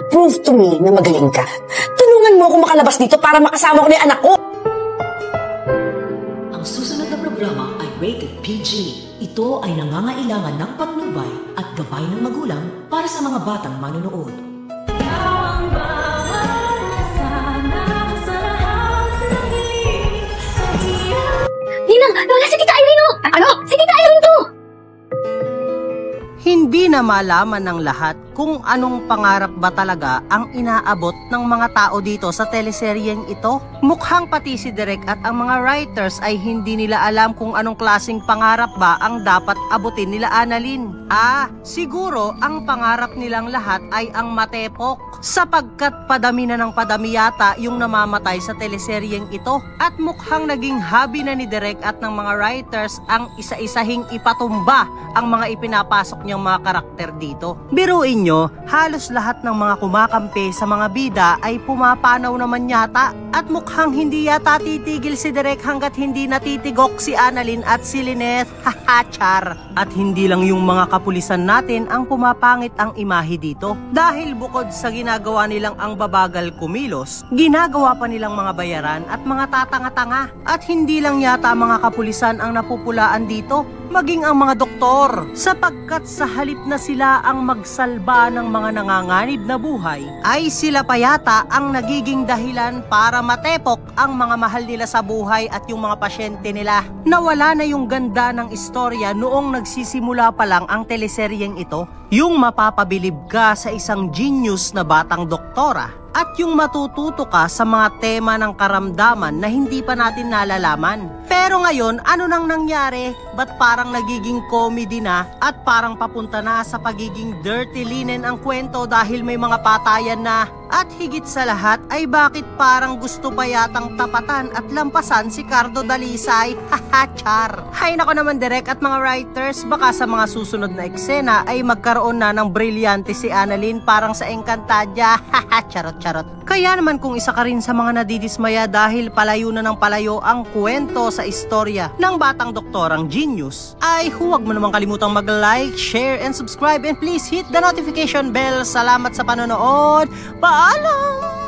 Prove to me na magaling ka. Tulungan mo ako makalabas dito para makasama ko na yung anak ko. Ang susunod na programa ay rated PG. Ito ay nangangailangan ng patnubay at gabay ng magulang para sa mga batang manonood. Ninang, wala si Tita Irene, oh! Ano? Si Tita Irene to! Hindi na malaman ng lahat kung anong pangarap ba talaga ang inaabot ng mga tao dito sa teleseryeng ito. Mukhang pati si Direk at ang mga writers ay hindi nila alam kung anong klaseng pangarap ba ang dapat abutin nila Annalyn. Siguro ang pangarap nilang lahat ay ang matepok, sapagkat padami na ng padami yata yung namamatay sa teleseryeng ito. At mukhang naging hobby na ni Direk at ng mga writers ang isa-isahing ipatumba ang mga ipinapasok niyang mga karakter dito. Biruin nyo, halos lahat ng mga kumakampi sa mga bida ay pumapanaw naman yata. At mukhang hindi yata titigil si Direk hanggat hindi natitigok si Annalyn at si Lynette. Char! At hindi lang yung mga kapulisan natin ang pumapangit ang imahe dito. Dahil bukod sa ginagawa nilang ang babagal kumilos, ginagawa pa nilang mga bayaran at mga tatanga-tanga. At hindi lang yata mga kapulisan ang napupulaan dito, maging ang mga doktor, sapagkat sa halip na sila ang magsalba ng mga nanganganib na buhay, ay sila pa yata ang nagiging dahilan para matepok ang mga mahal nila sa buhay at yung mga pasyente nila. Nawala na yung ganda ng istorya noong nagsisimula pa lang ang teleseryeng ito. Yung mapapabilib ka sa isang genius na batang doktora at yung matututo ka sa mga tema ng karamdaman na hindi pa natin nalalaman. Pero ngayon, ano nang nangyari? Ba't parang nagiging comedy na at parang papunta na sa pagiging dirty linen ang kwento dahil may mga patayan na? At higit sa lahat ay bakit parang gusto pa yatang tapatan at lampasan si Cardo Dalisay? Char! Hay nako naman Direk at mga writers, baka sa mga susunod na eksena ay magkaroon na ng brilyante si Annalyn parang sa Encantadia. Charot. Kaya naman kung isa ka rin sa mga nadidismaya dahil palayo na ng palayo ang kwento sa istorya ng batang doktorang genius, ay huwag mo namang kalimutang mag-like, share, and subscribe, and please hit the notification bell. Salamat sa panonood. Paalam!